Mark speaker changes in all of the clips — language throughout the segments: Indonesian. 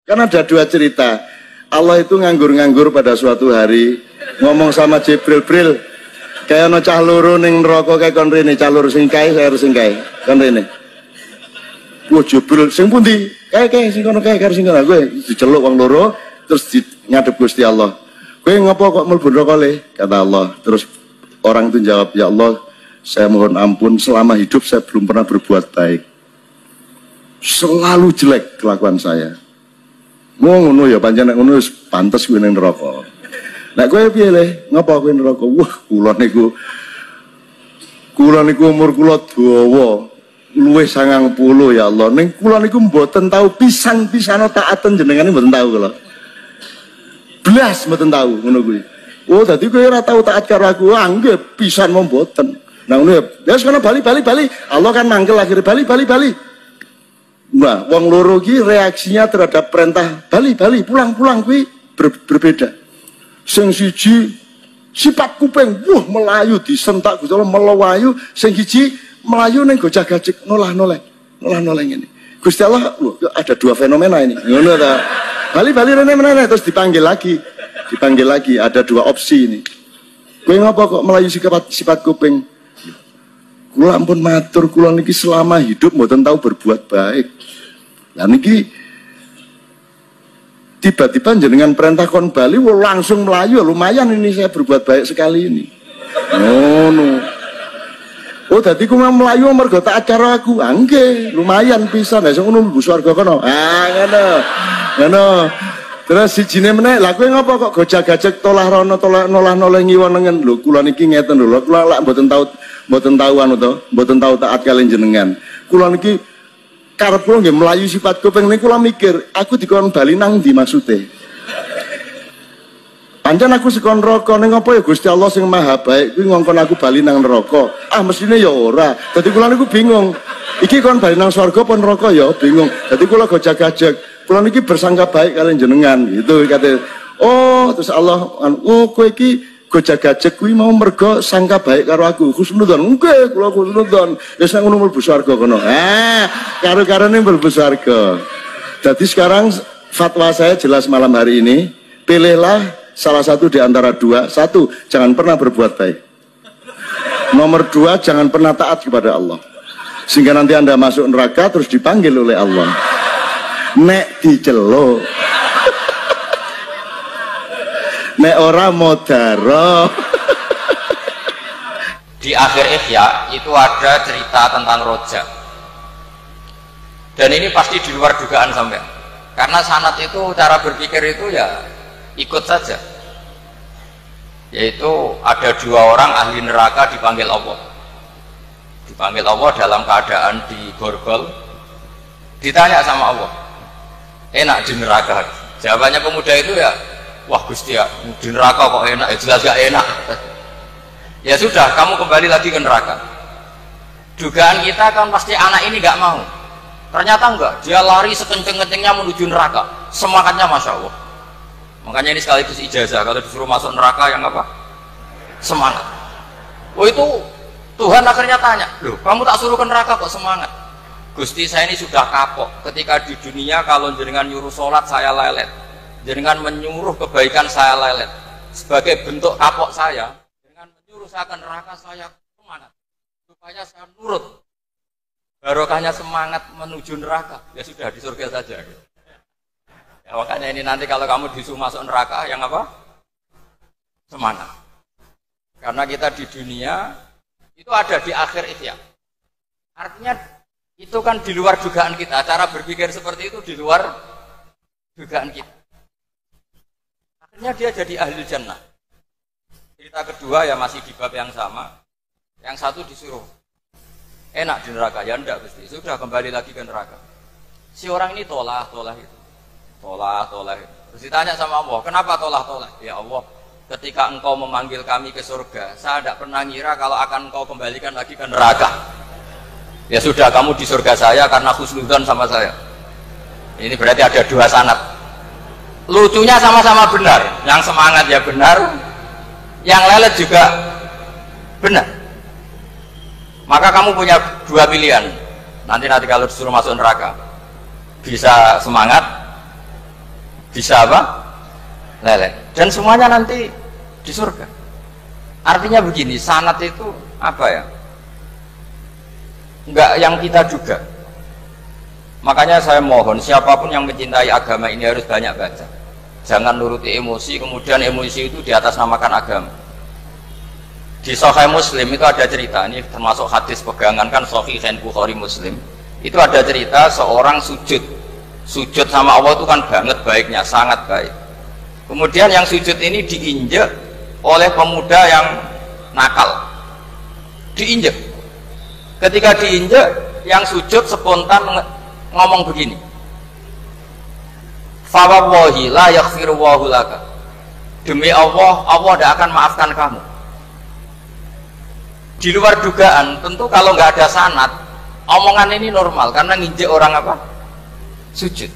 Speaker 1: Kan ada dua cerita. Allah itu nganggur-nganggur pada suatu hari, ngomong sama Jibril, Bril, kayak ono cah loro ning neraka kayak kon rene, cah loro sing kae saya harus sing kae. Kon rene. Wah, Jibril sing pundi? Kae sing kono kae karo sing kono. Kowe diceluk wong loro terus ngadep Gusti Allah. Kowe ngopo kok mlebu neraka le? Kata Allah. Terus orang itu jawab, ya Allah, saya mohon ampun selama hidup saya belum pernah berbuat baik. Selalu jelek kelakuan saya. Ngono ya pancen nek ngono wis pantes kuwi ning neraka. Nek kowe piye le? Ngapa kowe neraka? Wah, kula niku umur kula dawa. Luwih 90 ya Allah. Ning kula niku mboten tahu pisan-pisana taaten jenengane mboten tahu kula. Blas mboten tahu ngono kuwi. Oh, dadi kowe ora tahu taat karo aku. Ah, nggih pisan mboten. Nah ngono ya. Wis kono bali. Allah kan mangkel akhirnya bali. Nah, wong loro ki reaksinya terhadap perintah bali, pulang kuwi berbeda. Sing siji sifat kuping, wah melayu disentak Gusti Allah melayu, sing siji melayu ning gojag-gajeg nolah-noleh ngene. Gusti Allah, loh, ada dua fenomena ini. Ngono ta. Bali rene terus dipanggil lagi, ada dua opsi ini. Kowe ngapa kok melayu sifat kuping? Kula ampun matur, kula niki selama hidup mboten tahu berbuat baik. Lah niki tiba-tiba jenengan perintah kon bali langsung melayu, lumayan ini saya berbuat baik sekali ini. No. Oh, dadi ku melayu mergo taat karo aku. Ah nggih, lumayan pisan. Lah sing ngono mlebu swarga kono. Ah ngono. Terus sijine meneh, lah kowe ngapa kok gojag-gajeg tolah rono nolah-noleh ngiwonengen. Lho kula niki ngeten lho, kula lak mboten tahu taat kalian jenengan. Kula niki karep kula nggih melayu sifat kuping niku kula mikir, aku dikon bali nang ndi maksude. Pancen aku sekon neraka ning apa ya Gusti Allah sing Maha Baik kuwi ngongkon aku bali nang neraka. Ah mestine ya ora. Dadi kula niku bingung. Iki kon bali nang swarga apa neraka ya bingung. Dadi kula gojag-gajeg. Kula niki bersangka baik kalian jenengan gitu kate. Oh, terus Allah kowe iki gojag-gajeg kuwi mau mergo sangka baik karo aku. Husnudzon. Nggih, kula husnudzon. Wis nang ngono mlebu swarga kono. Karo-karone mlebu swarga. Jadi sekarang fatwa saya jelas malam hari ini, pilihlah salah satu di antara dua. Satu, jangan pernah berbuat baik. Nomor dua, jangan pernah taat kepada Allah. Sehingga nanti Anda masuk neraka terus dipanggil oleh Allah. Nek diceluk. Nek ora modaro.
Speaker 2: Di akhir Ihya itu ada cerita tentang rojak. Dan ini pasti di luar dugaan sampai. Karena sanad itu cara berpikir itu ya ikut saja. Yaitu ada dua orang ahli neraka dipanggil Allah. Dipanggil Allah dalam keadaan di borgol. Ditanya sama Allah, enak di neraka? Jawabannya pemuda itu ya, wah Gusti ya, di neraka kok enak? Ya jelas gak enak. Ya sudah, kamu kembali lagi ke neraka. Dugaan kita kan pasti anak ini gak mau. Ternyata enggak, dia lari sekenceng-kencengnya menuju neraka. Semangatnya Masya Allah. Makanya ini sekaligus ijazah, kalau disuruh masuk neraka yang apa? Semangat. Oh itu Tuhan akhirnya tanya, loh kamu tak suruh ke neraka kok semangat? Gusti saya ini sudah kapok. Ketika di dunia kalau jenengan nyuruh sholat saya lelet, jenengan menyuruh kebaikan saya lelet. Sebagai bentuk kapok saya, jenengan menyuruh saya ke neraka saya semangat supaya saya nurut. Barokahnya semangat menuju neraka, ya sudah di surga saja. Ya, makanya ini nanti kalau kamu disuruh masuk neraka yang apa? Semangat. Karena kita di dunia itu ada di akhir Ihya. Artinya itu kan di luar dugaan kita. Cara berpikir seperti itu di luar dugaan kita. Akhirnya dia jadi ahli jannah. Cerita kedua ya masih di bab yang sama. Yang satu disuruh enak di neraka, ya enggak Gusti. Sudah kembali lagi ke neraka. Si orang ini tolak itu. Tolak. Terus ditanya sama Allah, kenapa tolak? Ya Allah, ketika engkau memanggil kami ke surga, saya tidak pernah ngira kalau akan engkau kembalikan lagi ke neraka. Ya sudah, kamu di surga saya karena husnudzon sama saya. Ini berarti ada dua sanad. Lucunya sama-sama benar. Yang semangat ya benar, yang lelet juga benar. Maka kamu punya dua pilihan. Nanti kalau disuruh masuk neraka, bisa semangat bisa apa? Leleh. Dan semuanya nanti di surga. Artinya begini, sanad itu apa ya? Enggak yang kita duga. Makanya saya mohon siapapun yang mencintai agama ini harus banyak baca. Jangan nuruti emosi, kemudian emosi itu di atas namakan agama. Di Sahih Muslim itu ada cerita, ini termasuk hadis pegangan kan Sahih Bukhari Muslim. Itu ada cerita seorang sujud sama Allah itu kan banget baiknya, sangat baik. Kemudian yang sujud ini diinjek oleh pemuda yang nakal, diinjek. Ketika diinjek, yang sujud spontan ngomong begini, fawallahi la yaghfiru Allahu laka, demi Allah, Allah tidak akan maafkan kamu. Di luar dugaan, tentu kalau nggak ada sanad, omongan ini normal karena nginjek orang apa? Sujud.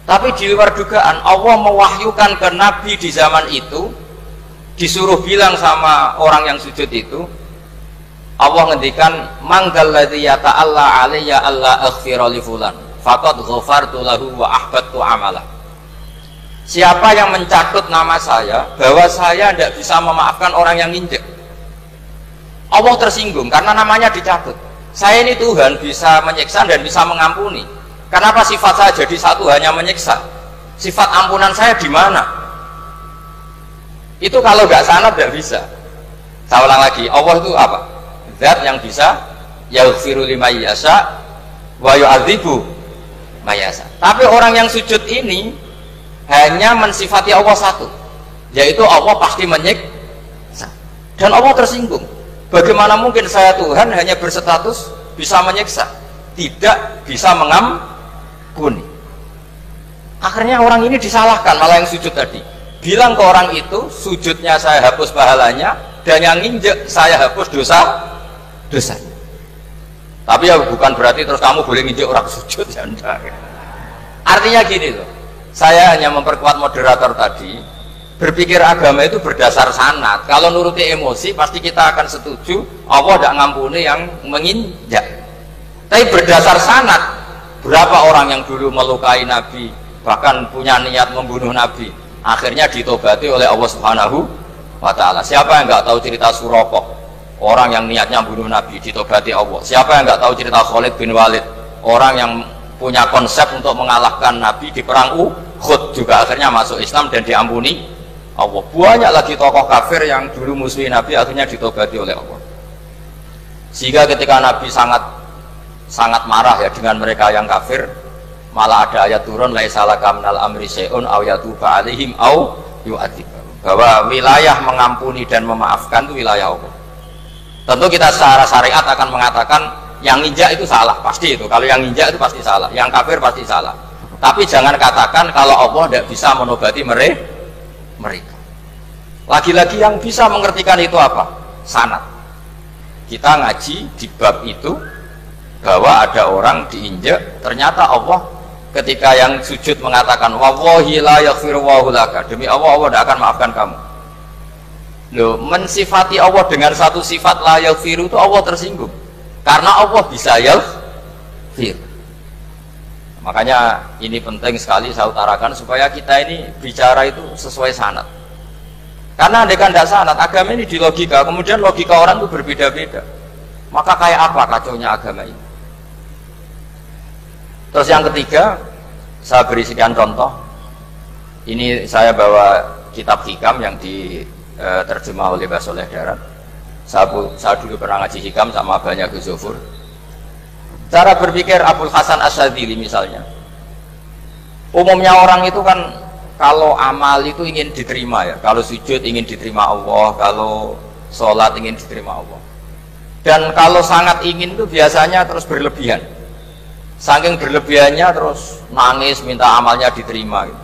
Speaker 2: Tapi di luar dugaan, Allah mewahyukan ke Nabi di zaman itu, disuruh bilang sama orang yang sujud itu, Allah ngendikan, manggalladzi yata'alla alayya alla aghfira li fulan faqad ghafartu lahu wa ahbattu amalah. Siapa yang mencatut nama saya bahwa saya tidak bisa memaafkan orang yang nginjek, Allah tersinggung karena namanya dicatut. Saya ini Tuhan bisa menyiksa dan bisa mengampuni. Kenapa sifat saya jadi satu hanya menyiksa? Sifat ampunan saya di mana? Itu kalau nggak sanad tidak bisa. Saya ulang lagi, Allah itu apa? Zat yang bisa yaghfiru liman yasha wa yu'adzibu man yasha. Tapi orang yang sujud ini hanya mensifati Allah satu, yaitu Allah pasti menyiksa. Dan Allah tersinggung. Bagaimana mungkin saya Tuhan hanya berstatus bisa menyiksa, tidak bisa mengampuni? Akhirnya orang ini disalahkan, malah yang sujud tadi bilang ke orang itu, sujudnya saya hapus pahalanya, dan yang nginjek saya hapus dosanya. Tapi ya bukan berarti terus kamu boleh nginjek orang sujud, ya enggak. Artinya gini loh, saya hanya memperkuat moderator tadi, berpikir agama itu berdasar sanad. Kalau nuruti emosi pasti kita akan setuju Allah tidak ngampuni yang menginjak. Tapi berdasar sanad, berapa orang yang dulu melukai Nabi, bahkan punya niat membunuh Nabi, akhirnya ditobati oleh Allah Subhanahu wa ta'ala. Siapa yang nggak tahu cerita Suraqah, orang yang niatnya membunuh Nabi, ditobati Allah. Siapa yang nggak tahu cerita Khalid bin Walid, orang yang punya konsep untuk mengalahkan Nabi di perang Uhud, juga akhirnya masuk Islam dan diampuni Allah. Banyak lagi tokoh kafir yang dulu musuhi Nabi akhirnya ditobati oleh Allah. Sehingga ketika Nabi sangat marah ya dengan mereka yang kafir, malah ada ayat turun, laisa laka minal amri syai'un aw yatuba alaihim aw yu'adzibahum, bahwa wilayah mengampuni dan memaafkan itu wilayah Allah. Tentu kita secara syariat akan mengatakan yang nginjak itu salah, pasti itu. Kalau yang nginjak itu pasti salah, yang kafir pasti salah. Tapi jangan katakan kalau Allah tidak bisa menobati mereka. Lagi-lagi yang bisa mengertikan itu apa? Sanad. Kita ngaji di bab itu bahwa ada orang diinjak, ternyata Allah ketika yang sujud mengatakan wallahi la yaghfiru Allahu laka, demi Allah, Allah tidak akan maafkan kamu. Loh, mensifati Allah dengan satu sifat la yaghfiru itu Allah tersinggung karena Allah bisa yaghfir. Makanya ini penting sekali saya utarakan supaya kita ini bicara itu sesuai sanad. Karena andaikan tidak sanad, agama ini di logika, kemudian logika orang itu berbeda-beda. Maka kayak apa kacaunya agama ini? Terus yang ketiga, saya beri sekian contoh. Ini saya bawa kitab hikam yang diterjemah oleh Mbah Soleh Darat. Saya dulu pernah ngaji hikam sama banyak Gus Zufur. Cara berpikir Abul Hasan Asyadzili misalnya, umumnya orang itu kan kalau amal itu ingin diterima ya, kalau sujud ingin diterima Allah, kalau sholat ingin diterima Allah, dan kalau sangat ingin itu biasanya terus berlebihan, saking berlebihannya terus nangis minta amalnya diterima gitu.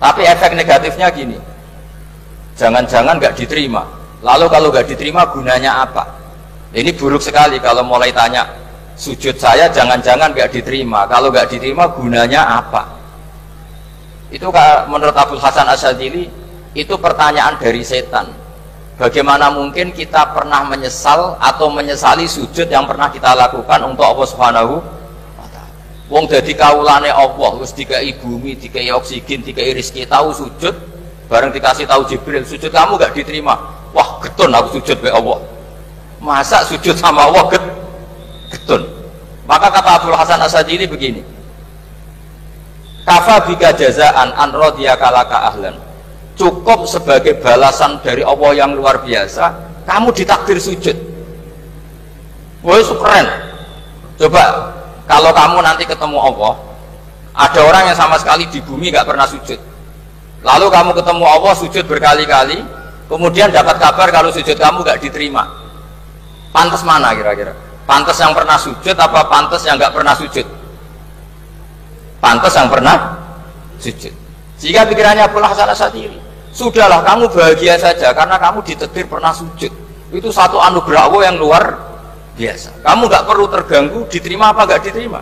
Speaker 2: Tapi efek negatifnya gini, jangan-jangan nggak diterima, lalu kalau nggak diterima gunanya apa? Ini buruk sekali kalau mulai tanya, sujud saya jangan-jangan nggak diterima, kalau nggak diterima gunanya apa? Itu menurut Abul Hasan Asyadzili itu pertanyaan dari setan. Bagaimana mungkin kita pernah menyesal atau menyesali sujud yang pernah kita lakukan untuk Allah Subhanahu wa ta'ala? Wong dadi kawulane Allah, wis dikai bumi, dikai oksigen, dikai rezeki, tahu sujud, bareng dikasih tahu Jibril, sujud kamu gak diterima. Wah, getun aku sujud be Allah. Masa sujud sama Allah getun. Maka kata Abdul Hasan Asadili begini, kafa bika jazaan an radiyaka laka ahlan. Cukup sebagai balasan dari Allah yang luar biasa, kamu ditakdir sujud. Woi, keren. Coba kalau kamu nanti ketemu Allah, ada orang yang sama sekali di bumi gak pernah sujud, lalu kamu ketemu Allah sujud berkali-kali, kemudian dapat kabar kalau sujud kamu gak diterima. Pantas mana kira-kira? Pantas yang pernah sujud apa pantas yang gak pernah sujud? Pantas yang pernah sujud. Jika pikirannya Abdul Hasan Asadili, sudahlah kamu bahagia saja karena kamu ditakdir pernah sujud. Itu satu anugerah Allah yang luar biasa. Kamu gak perlu terganggu diterima apa gak diterima.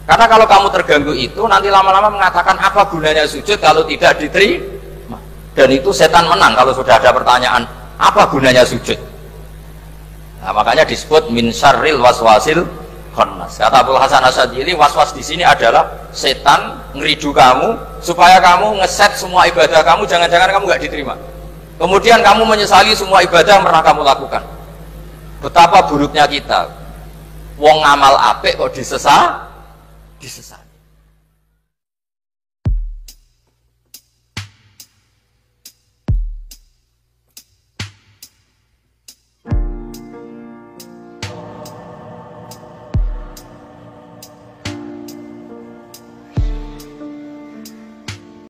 Speaker 2: Karena kalau kamu terganggu itu nanti lama-lama mengatakan apa gunanya sujud kalau tidak diterima. Dan itu setan menang kalau sudah ada pertanyaan apa gunanya sujud. Nah, makanya disebut min syarril waswasil khannas. Kata Abdul Hasan Asadili, waswas di sini adalah setan ngeridu kamu supaya kamu ngeset semua ibadah kamu, jangan-jangan kamu gak diterima. Kemudian kamu menyesali semua ibadah yang pernah kamu lakukan. Betapa buruknya kita, wong ngamal apik kok disesat.